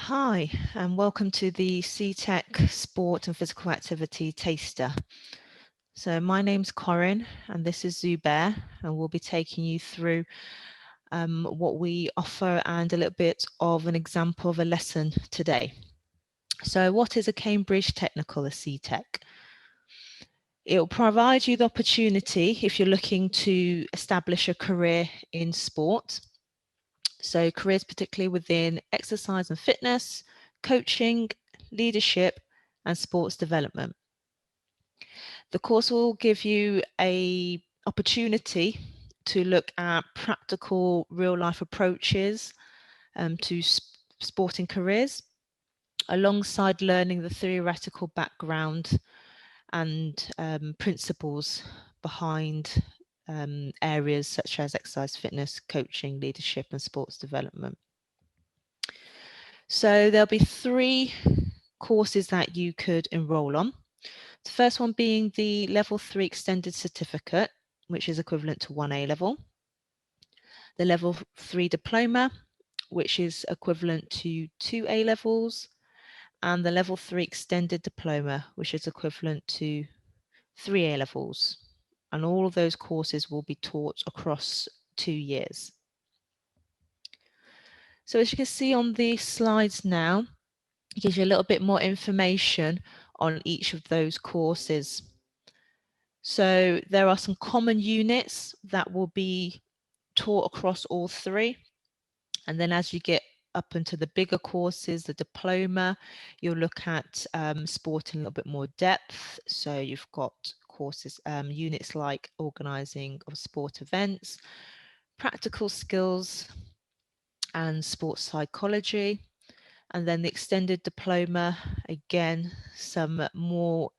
Hi, and welcome to the CTEC Sport and Physical Activity Taster. So my name's Corinne and this is Zubair, and we'll be taking you through what we offer and a little bit of an example of a lesson today. So what is a Cambridge Technical, a CTEC? It will provide you the opportunity if you're looking to establish a career in sport. So careers particularly within exercise and fitness, coaching, leadership and sports development. The course will give you an opportunity to look at practical real life approaches to sporting careers, alongside learning the theoretical background and principles behind areas such as exercise, fitness, coaching, leadership and sports development. So there'll be 3 courses that you could enroll on. The first one being the level 3 extended certificate, which is equivalent to 1 A level. The level 3 diploma, which is equivalent to 2 A levels, and the level 3 extended diploma, which is equivalent to 3 A levels. And all of those courses will be taught across 2 years. So as you can see on the slides now, it gives you a little bit more information on each of those courses. So there are some common units that will be taught across all 3. And then as you get up into the bigger courses, the diploma, you'll look at sport in a little bit more depth. So you've got courses, units like organising of sport events, practical skills and sports psychology. And then the extended diploma, again, some more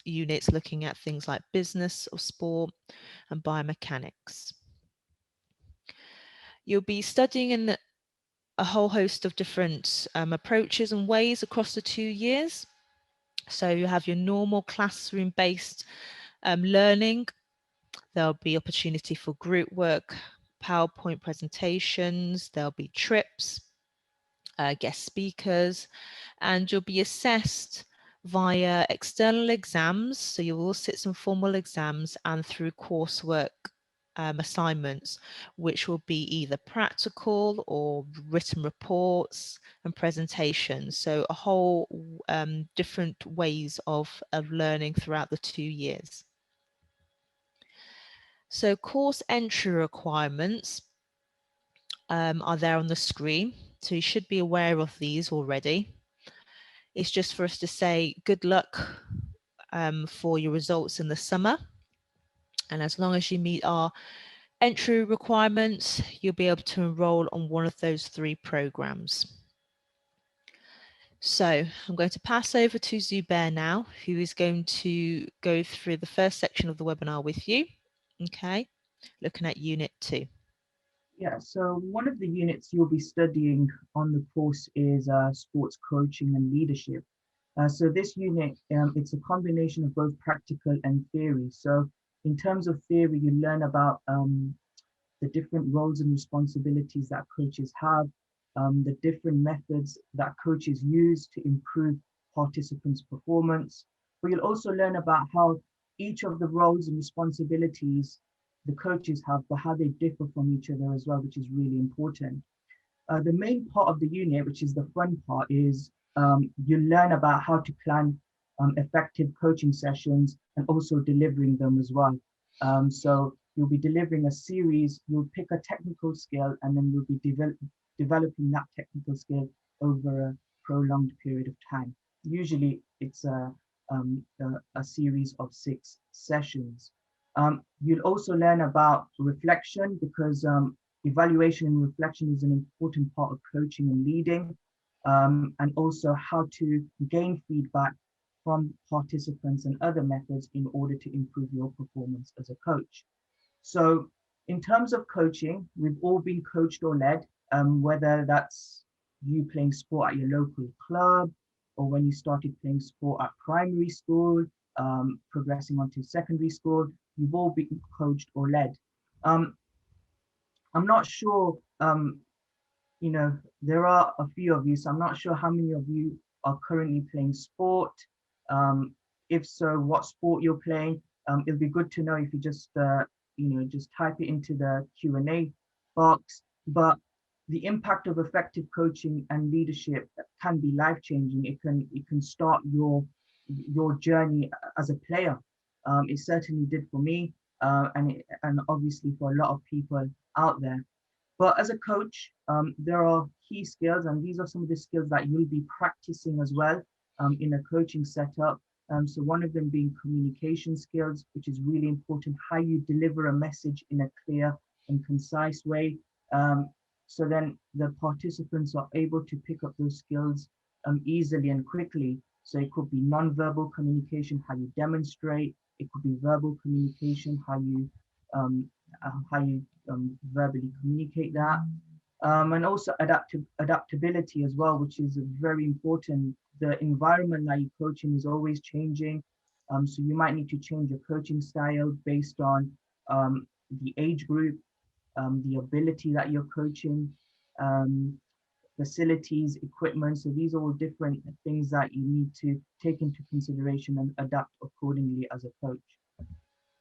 units looking at things like business of sport and biomechanics. You'll be studying in a whole host of different approaches and ways across the 2 years. So you have your normal classroom-based learning. There'll be opportunity for group work, PowerPoint presentations, there'll be trips, guest speakers, and you'll be assessed via external exams. So you will sit some formal exams and through coursework assignments, which will be either practical or written reports and presentations. So a whole different ways of learning throughout the 2 years. So course entry requirements are there on the screen. So you should be aware of these already. It's just for us to say good luck for your results in the summer. And as long as you meet our entry requirements, you'll be able to enroll on one of those 3 programs. So I'm going to pass over to Zubair now, who is going to go through the first section of the webinar with you. Okay, looking at Unit 2. Yeah, so one of the units you'll be studying on the course is sports coaching and leadership. So this unit, it's a combination of both practical and theory. So in terms of theory, you learn about the different roles and responsibilities that coaches have, the different methods that coaches use to improve participants' performance. But you'll also learn about how each of the roles and responsibilities the coaches have, but how they differ from each other as well, which is really important. The main part of the unit, which is the fun part, is you learn about how to plan effective coaching sessions and also delivering them as well. So you'll be delivering a series, you'll pick a technical skill, and then you'll be developing that technical skill over a prolonged period of time. Usually it's a series of 6 sessions. You'll also learn about reflection because evaluation and reflection is an important part of coaching and leading, and also how to gain feedback from participants and other methods in order to improve your performance as a coach. So in terms of coaching, we've all been coached or led, whether that's you playing sport at your local club or when you started playing sport at primary school, progressing onto secondary school, you've all been coached or led. I'm not sure there are a few of you, so I'm not sure how many of you are currently playing sport. Um, if so, what sport you're playing. It'll be good to know if you just type it into the Q&A box. But the impact of effective coaching and leadership can be life-changing. It can start your journey as a player. It certainly did for me, and obviously for a lot of people out there. But as a coach, there are key skills, and these are some of the skills that you'll be practicing as well in a coaching setup. So one of them being communication skills, which is really important, how you deliver a message in a clear and concise way. Um, so then the participants are able to pick up those skills easily and quickly. So it could be non-verbal communication, how you demonstrate. It could be verbal communication, um, how you verbally communicate that. And also adaptability as well, which is very important. The environment that you coach in is always changing. So you might need to change your coaching style based on the age group, the ability that you're coaching, um, facilities, equipment. So these are all different things that you need to take into consideration and adapt accordingly as a coach.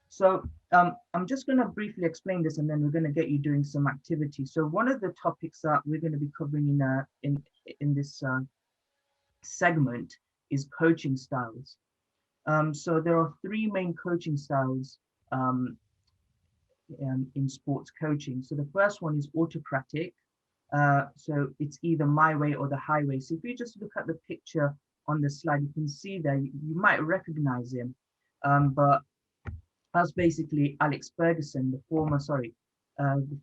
So I'm just going to briefly explain this, and then we're going to get you doing some activity. So one of the topics that we're going to be covering in this segment is coaching styles. So there are three main coaching styles um, in sports coaching. So the first one is autocratic. So it's either my way or the highway. So if you just look at the picture on the slide, you can see there, you might recognize him. But that's basically Alex Ferguson, the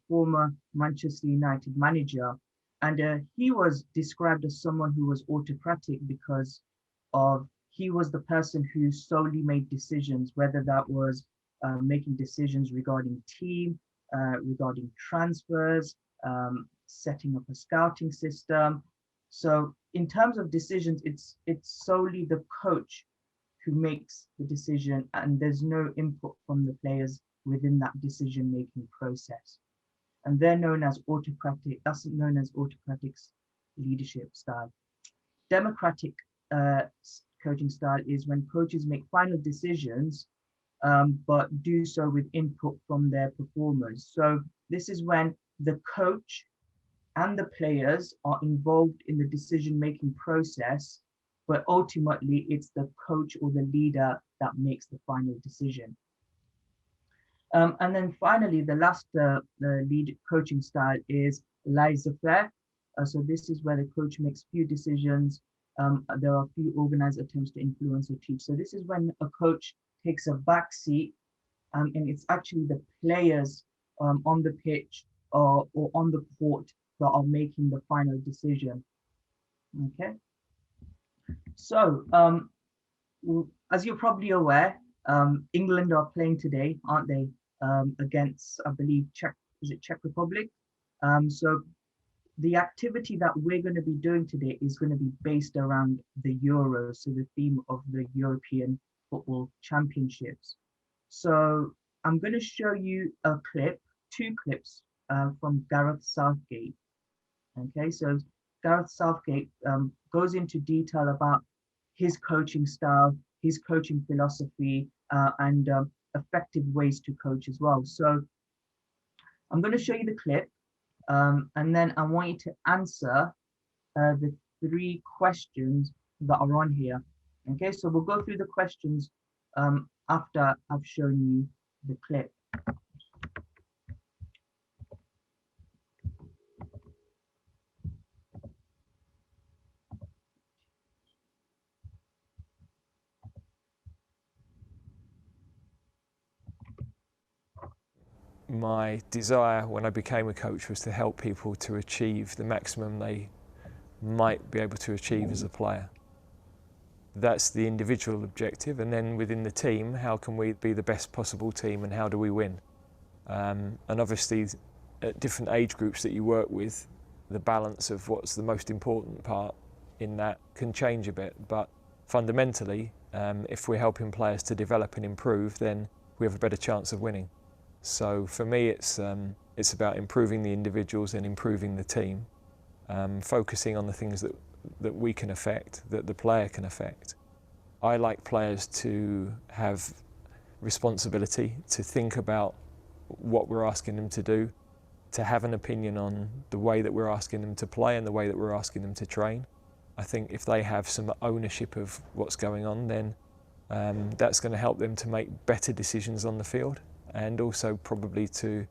former Manchester United manager. And he was described as someone who was autocratic because of he was the person who solely made decisions, whether that was making decisions regarding team, regarding transfers, setting up a scouting system. So in terms of decisions, it's solely the coach who makes the decision, and there's no input from the players within that decision making process. And they're known as autocratic. That's known as autocratic leadership style. Democratic uh, coaching style is when coaches make final decisions, but do so with input from their performers. So this is when the coach and the players are involved in the decision making process, but ultimately it's the coach or the leader that makes the final decision. And then finally, the last lead coaching style is laissez-faire. So this is where the coach makes few decisions. There are few organized attempts to influence or teach. So this is when a coach takes a back seat, and it's actually the players on the pitch or on the court that are making the final decision. Okay. So as you're probably aware, England are playing today, aren't they? Against, I believe, Czech Republic. So the activity that we're going to be doing today is going to be based around the Euros, so the theme of the European Football Championships. So I'm going to show you two clips from Gareth Southgate. Okay, so Gareth Southgate goes into detail about his coaching style, his coaching philosophy, and effective ways to coach as well. So I'm going to show you the clip, and then I want you to answer the three questions that are on here. Okay, so we'll go through the questions after I've shown you the clip. My desire when I became a coach was to help people to achieve the maximum they might be able to achieve as a player. That's the individual objective, and then within the team, how can we be the best possible team and how do we win? And obviously at different age groups that you work with, the balance of what's the most important part in that can change a bit, but fundamentally if we're helping players to develop and improve, then we have a better chance of winning. So for me it's about improving the individuals and improving the team, focusing on the things that we can affect, that the player can affect. I like players to have responsibility, to think about what we're asking them to do, to have an opinion on the way that we're asking them to play and the way that we're asking them to train. I think if they have some ownership of what's going on, then that's going to help them to make better decisions on the field, and also probably to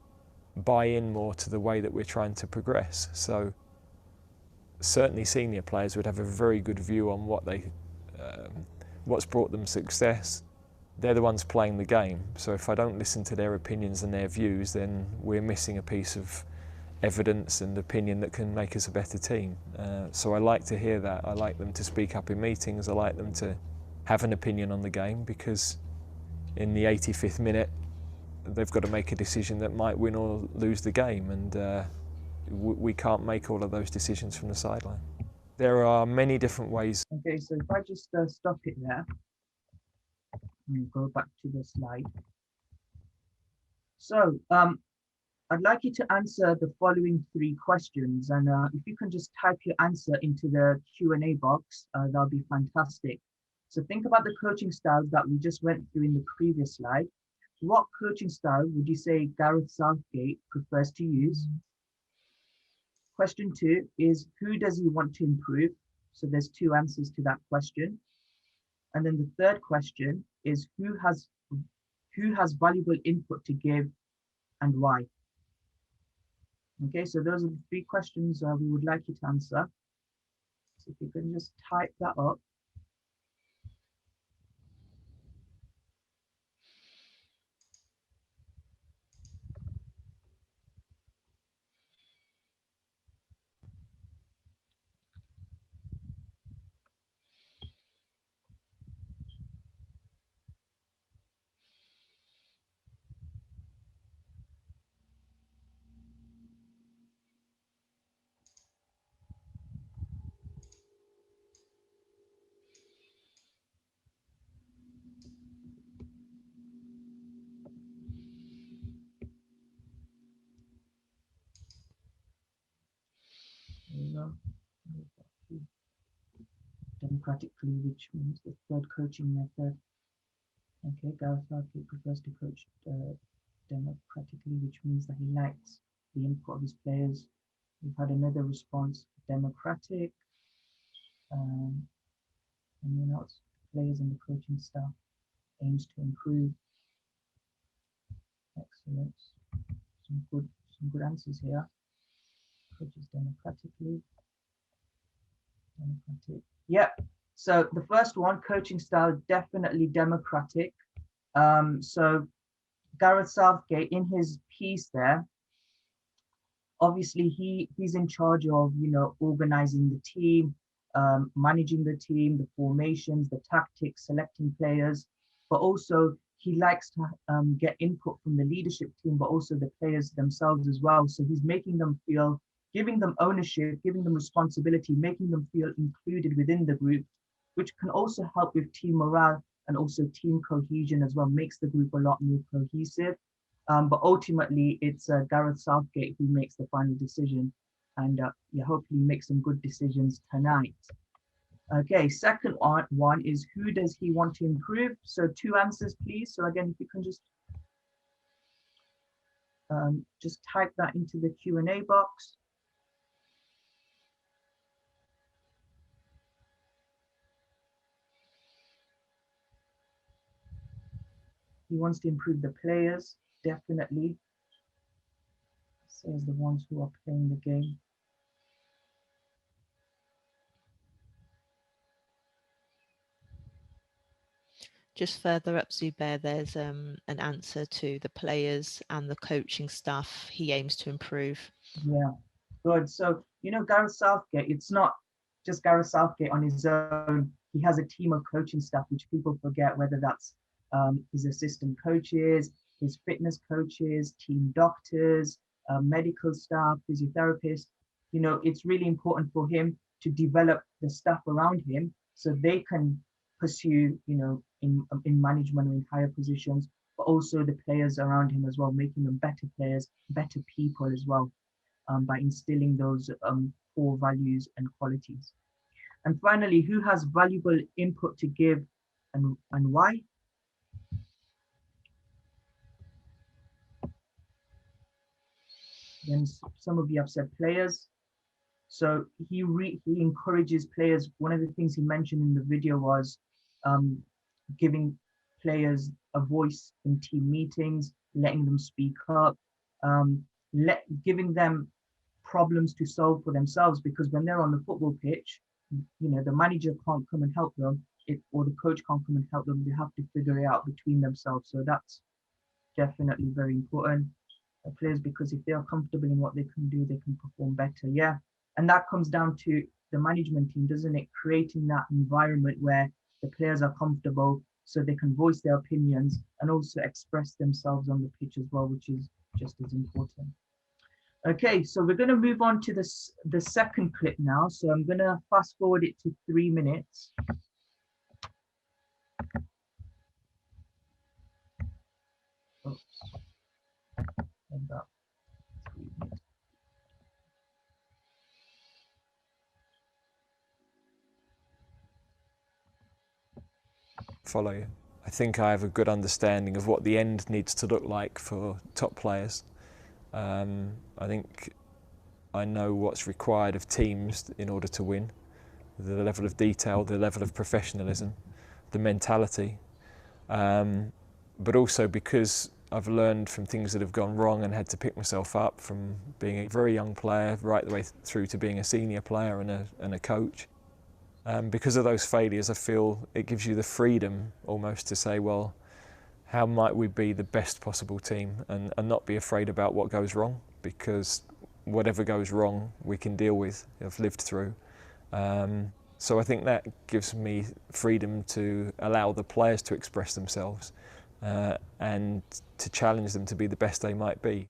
buy in more to the way that we're trying to progress. So certainly senior players would have a very good view on what's brought them success. They're the ones playing the game, so if I don't listen to their opinions and their views, then we're missing a piece of evidence and opinion that can make us a better team. So I like to hear that. I like them to speak up in meetings. I like them to have an opinion on the game, because in the 85th minute they've got to make a decision that might win or lose the game, and we can't make all of those decisions from the sideline. There are many different ways. Okay, so if I just stop it there and go back to the slide. So I'd like you to answer the following 3 questions, and if you can just type your answer into the Q&A box, that'll be fantastic. So think about the coaching styles that we just went through in the previous slide. What coaching style would you say Gareth Southgate prefers to use? Question 2 is, who does he want to improve? So there's 2 answers to that question. And then the third question is, who has valuable input to give and why? Okay, so those are the 3 questions we would like you to answer. So if you can just type that up. Democratically, which means the third coaching method. Okay, Gareth Southgate prefers to coach democratically, which means that he likes the input of his players. We've had another response, democratic. Anyone else? Players and the coaching staff aims to improve. Excellent. Some good answers here. Coaches democratically. Democratic. Yep. So the first one, coaching style, definitely democratic. So Gareth Southgate, in his piece there, obviously he's in charge of, organizing the team, managing the team, the formations, the tactics, selecting players, but also he likes to get input from the leadership team, but also the players themselves as well. So he's making them feel, giving them ownership, giving them responsibility, making them feel included within the group, which can also help with team morale and also team cohesion as well, makes the group a lot more cohesive. But ultimately, it's Gareth Southgate who makes the final decision, and hopefully make some good decisions tonight. Okay, second one is, who does he want to improve? So 2 answers, please. So again, if you can just type that into the Q&A box. He wants to improve the players, definitely. Says the ones who are playing the game. Just further up, Zubair, there's an answer to the players and the coaching staff he aims to improve. Yeah, good. So, Gareth Southgate, it's not just Gareth Southgate on his own. He has a team of coaching staff, which people forget, whether that's his assistant coaches, his fitness coaches, team doctors, medical staff, physiotherapists. It's really important for him to develop the staff around him so they can pursue, in management or in higher positions, but also the players around him as well, making them better players, better people as well. by instilling those core values and qualities. And finally, who has valuable input to give and why? Then some of you have said players. So he encourages players. One of the things he mentioned in the video was giving players a voice in team meetings, letting them speak up, giving them problems to solve for themselves, because when they're on the football pitch, you know, the manager can't come and help them, or the coach can't come and help them. They have to figure it out between themselves. So that's definitely very important. Players, because if they are comfortable in what they can do, they can perform better. Yeah. And that comes down to the management team, doesn't it? Creating that environment where the players are comfortable so they can voice their opinions and also express themselves on the pitch as well, which is just as important. Okay, so we're going to move on to the second clip now. So I'm going to fast forward it to 3 minutes. Oops. And up. 3 minutes. Follow you. I think I have a good understanding of what the end needs to look like for top players. I think I know what's required of teams in order to win, the level of detail, the level of professionalism, the mentality, but also because I've learned from things that have gone wrong and had to pick myself up from being a very young player right the way through to being a senior player and a coach. Because of those failures, I feel it gives you the freedom almost to say, well, how might we be the best possible team and not be afraid about what goes wrong, because whatever goes wrong we can deal with, I've lived through. So I think that gives me freedom to allow the players to express themselves and to challenge them to be the best they might be.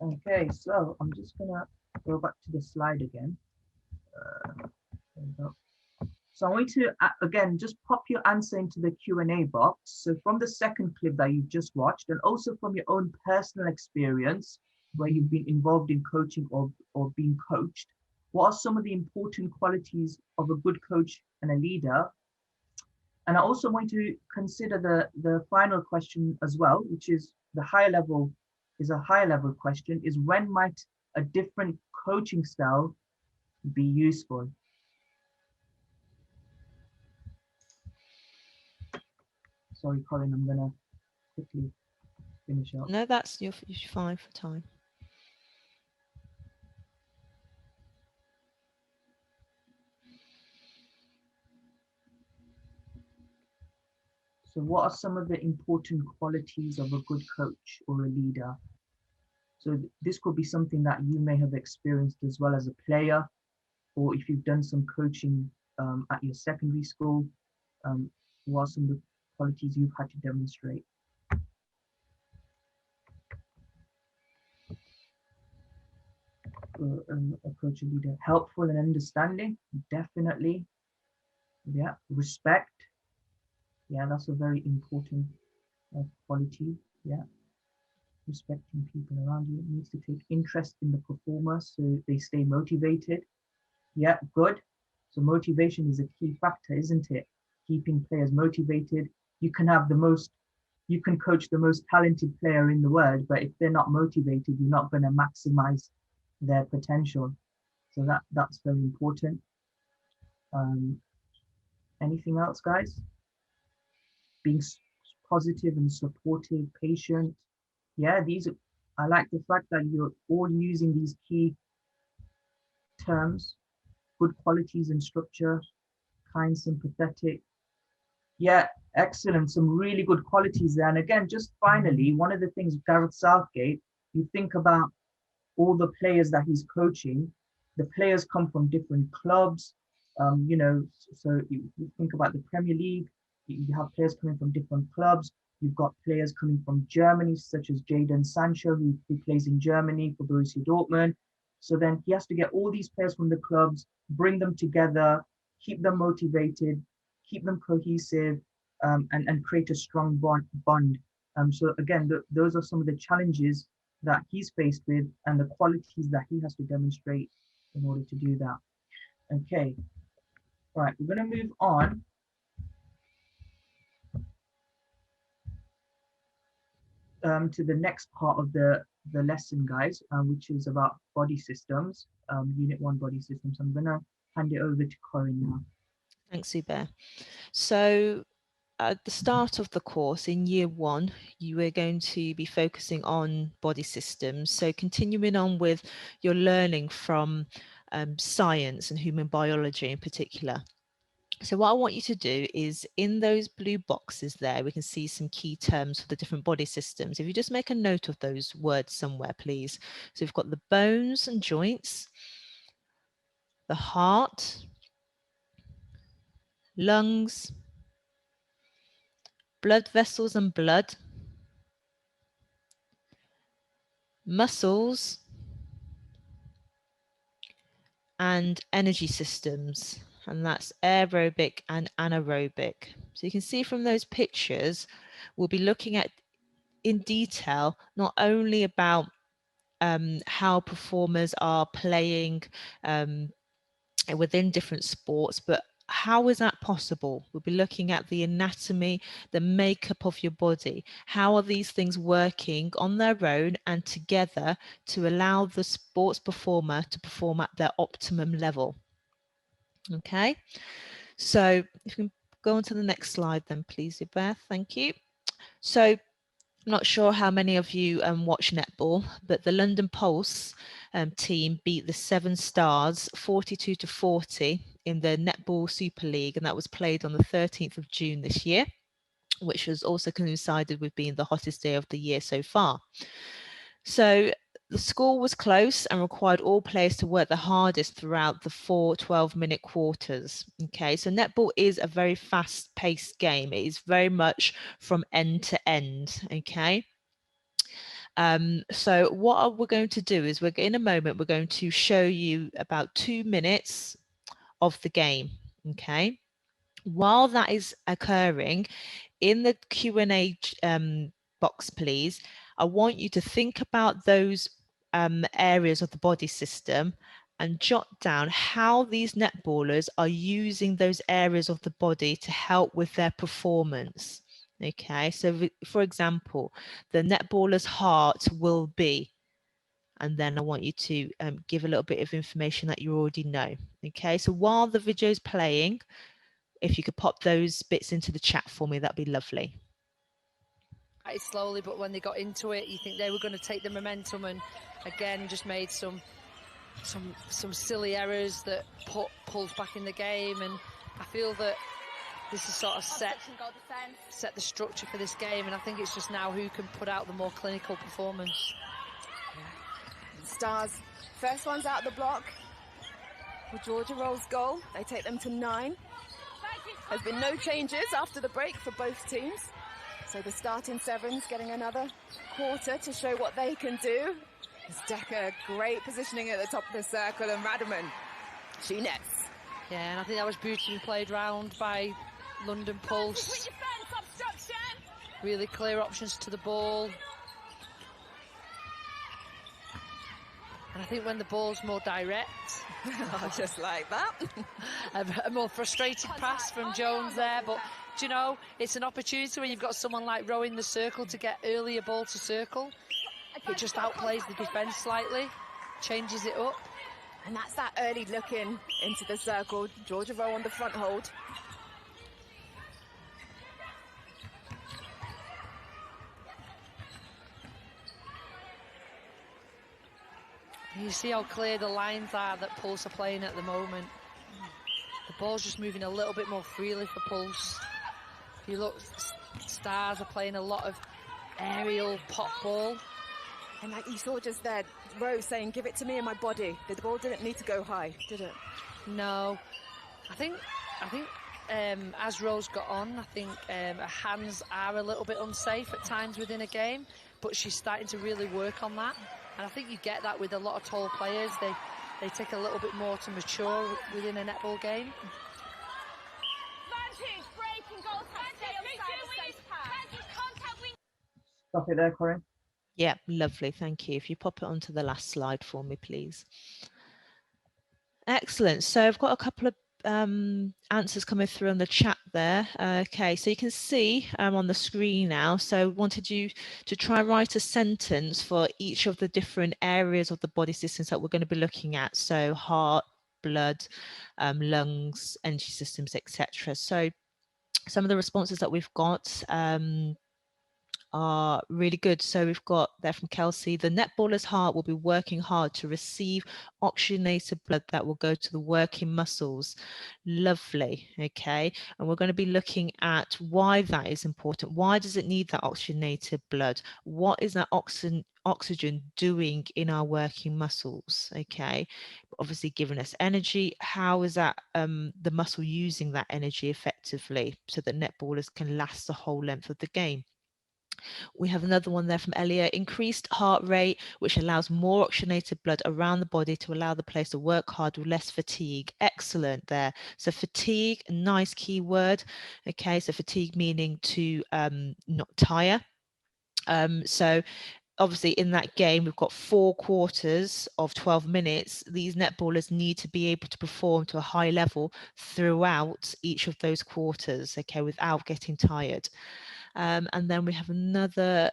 Okay, so I'm just gonna go back to the slide again. There we go. So I want you to, again, just pop your answer into the Q&A box. So from the second clip that you've just watched, and also from your own personal experience, where you've been involved in coaching or being coached, what are some of the important qualities of a good coach and a leader? And I also want you to consider the final question as well, which is a higher level question, is when might a different coaching style be useful? Sorry, Colin, I'm gonna quickly finish up. No, you're fine for time. So what are some of the important qualities of a good coach or a leader? So this could be something that you may have experienced as well as a player, or if you've done some coaching at your secondary school, what are some of the qualities you've had to demonstrate? A coach or leader, helpful and understanding, definitely. Yeah, respect. Yeah, that's a very important quality. Yeah, respecting people around you. It needs to take interest in the performer so they stay motivated. Yeah, good. So motivation is a key factor, isn't it? Keeping players motivated. You can coach the most talented player in the world, but if they're not motivated, you're not going to maximize their potential. So that's very important. Anything else, guys? Being positive and supportive, patient. Yeah, I like the fact that you're all using these key terms, good qualities and structure, kind, sympathetic. Yeah, excellent. Some really good qualities there. And again, just finally, one of the things, Gareth Southgate, you think about all the players that he's coaching, the players come from different clubs. So you think about the Premier League, you have players coming from different clubs. You've got players coming from Germany, such as Jadon Sancho, who plays in Germany for Borussia Dortmund. So then he has to get all these players from the clubs, bring them together, keep them motivated, keep them cohesive, and create a strong bond. So again, those are some of the challenges that he's faced with and the qualities that he has to demonstrate in order to do that. Okay, right, we're going to move on to the next part of the lesson, guys, which is about body systems, Unit 1 body systems. I'm going to hand it over to Corinne now. Thanks, Zubair. So at the start of the course in year 1, you are going to be focusing on body systems. So continuing on with your learning from science and human biology in particular. So what I want you to do is in those blue boxes there, we can see some key terms for the different body systems. If you just make a note of those words somewhere, please. So we've got the bones and joints, the heart, lungs, blood vessels and blood, muscles, and energy systems, and that's aerobic and anaerobic. So you can see from those pictures, we'll be looking at in detail, not only about how performers are playing within different sports, but how is that possible? We'll be looking at the anatomy, the makeup of your body. How are these things working on their own and together to allow the sports performer to perform at their optimum level? Okay, so if you can go on to the next slide then, please, Beth. Thank you. So I'm not sure how many of you watch netball, but the London Pulse team beat the Seven Stars 42-40 in the Netball Super League, and that was played on the 13th of June this year, which was also coincided with being the hottest day of the year so far. So the score was close and required all players to work the hardest throughout the 4 12-minute quarters. Okay, so netball is a very fast-paced game. It is very much from end to end. Okay. So what we're going to do is in a moment, we're going to show you about 2 minutes of the game. Okay. While that is occurring, in the Q&A box, please, I want you to think about those areas of the body system and jot down how these netballers are using those areas of the body to help with their performance. Okay, so for example, the netballer's heart will be, and then I want you to give a little bit of information that you already know. Okay, so while the video is playing, if you could pop those bits into the chat for me, that'd be lovely. Slowly, but when they got into it, you think they were going to take the momentum, and again just made some silly errors that pulls back in the game. And I feel that this is sort of set the structure for this game, and I think it's just now who can put out the more clinical performance. Stars, first one's out the block. For Georgia Roll's goal, they take them to 9. There's been no changes after the break for both teams. So the starting sevens getting another quarter to show what they can do. It's Decker, great positioning at the top of the circle, and Radaman, she nets. Yeah, and I think that was beautifully played round by London Pulse. Really clear options to the ball. And I think when the ball's more direct, just like that, a more frustrated pass from Jones there, but do you know, it's an opportunity when you've got someone like rowing the circle to get earlier ball to circle. It just outplays the defence slightly, changes it up. And that's that early look into the circle. Georgia Rowe on the front hold. You see how clear the lines are that Pulse are playing at the moment. The ball's just moving a little bit more freely for Pulse. If you look, Stars are playing a lot of aerial pop ball. And like you saw just there, Rose saying, give it to me in my body. The ball didn't need to go high, did it? No. I think as Rose got on, I think her hands are a little bit unsafe at times within a game, but she's starting to really work on that. And I think you get that with a lot of tall players. They take a little bit more to mature within a netball game. Stop it there, Corinne. Yeah, lovely. Thank you. If you pop it onto the last slide for me, please. Excellent. So I've got a couple of answers coming through on the chat there. Okay, so you can see on the screen now. So wanted you to try and write a sentence for each of the different areas of the body systems that we're going to be looking at. So heart, blood, lungs, energy systems, etc. So some of the responses that we've got are really good. So we've got there from Kelsey, the netballer's heart will be working hard to receive oxygenated blood that will go to the working muscles. Lovely. Okay. And we're going to be looking at why that is important. Why does it need that oxygenated blood? What is that oxygen doing in our working muscles? Okay. Obviously giving us energy. How is that the muscle using that energy effectively so that netballers can last the whole length of the game? We have another one there from Elliot. Increased heart rate, which allows more oxygenated blood around the body to allow the players to work hard with less fatigue. Excellent there. So fatigue, nice keyword. Okay, so fatigue meaning to not tire. So obviously in that game, we've got 4 quarters of 12 minutes. These netballers need to be able to perform to a high level throughout each of those quarters, okay, without getting tired. And then we have another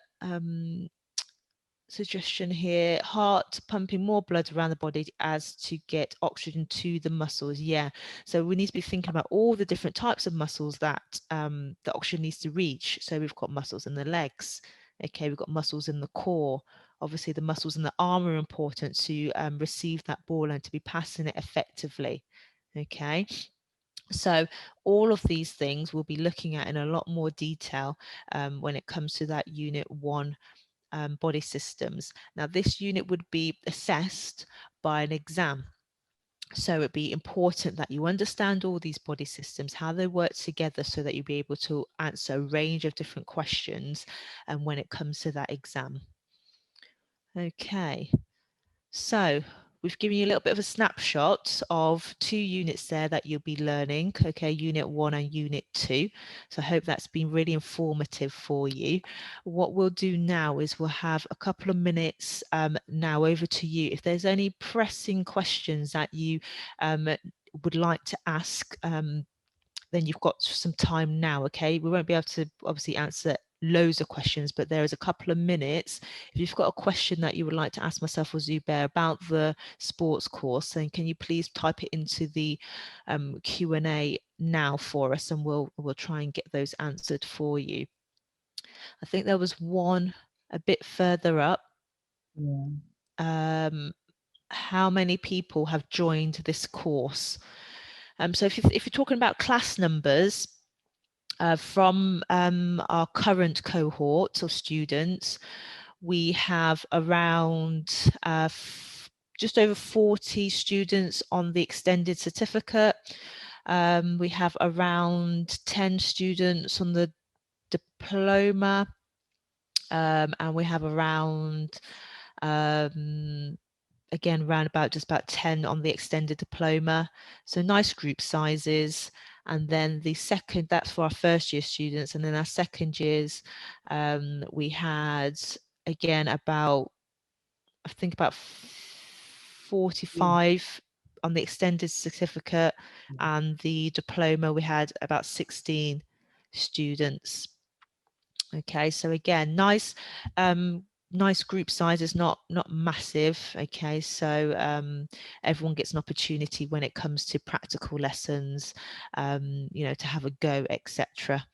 suggestion here, heart pumping more blood around the body as to get oxygen to the muscles. Yeah, so we need to be thinking about all the different types of muscles that the oxygen needs to reach. So we've got muscles in the legs, okay, we've got muscles in the core. Obviously the muscles in the arm are important to receive that ball and to be passing it effectively, okay. So all of these things we'll be looking at in a lot more detail when it comes to that unit 1 body systems. Now this unit would be assessed by an exam. So it'd be important that you understand all these body systems, how they work together so that you'll be able to answer a range of different questions and when it comes to that exam. Okay, so we've given you a little bit of a snapshot of 2 units there that you'll be learning, okay, unit 1 and unit 2. So I hope that's been really informative for you. What we'll do now is we'll have a couple of minutes now over to you. If there's any pressing questions that you would like to ask, then you've got some time now, okay? We won't be able to obviously answer loads of questions, but there is a couple of minutes. If you've got a question that you would like to ask myself or Zubair about the sports course, then can you please type it into the Q&A now for us, and we'll try and get those answered for you. I think there was one a bit further up. Yeah. How many people have joined this course? So if you're talking about class numbers, from our current cohort of students, we have around just over 40 students on the extended certificate. We have around 10 students on the diploma, and we have around again around about just about 10 on the extended diploma. So nice group sizes. And then the second, that's for our first year students, and then our second years we had again about, I think about 45 on the extended certificate, and the diploma we had about 16 students. Okay, so again, nice nice group sizes, not massive. Okay, so everyone gets an opportunity when it comes to practical lessons, you know, to have a go, etc.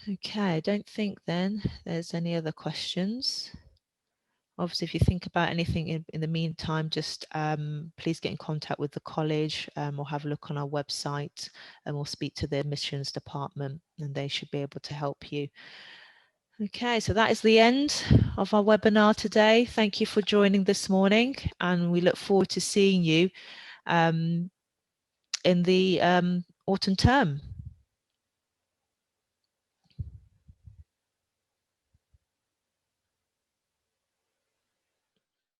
Okay, I don't think then there's any other questions. Obviously, if you think about anything in the meantime, just please get in contact with the college or have a look on our website, and we'll speak to the admissions department and they should be able to help you. Okay, so that is the end of our webinar today. Thank you for joining this morning, and we look forward to seeing you in the autumn term.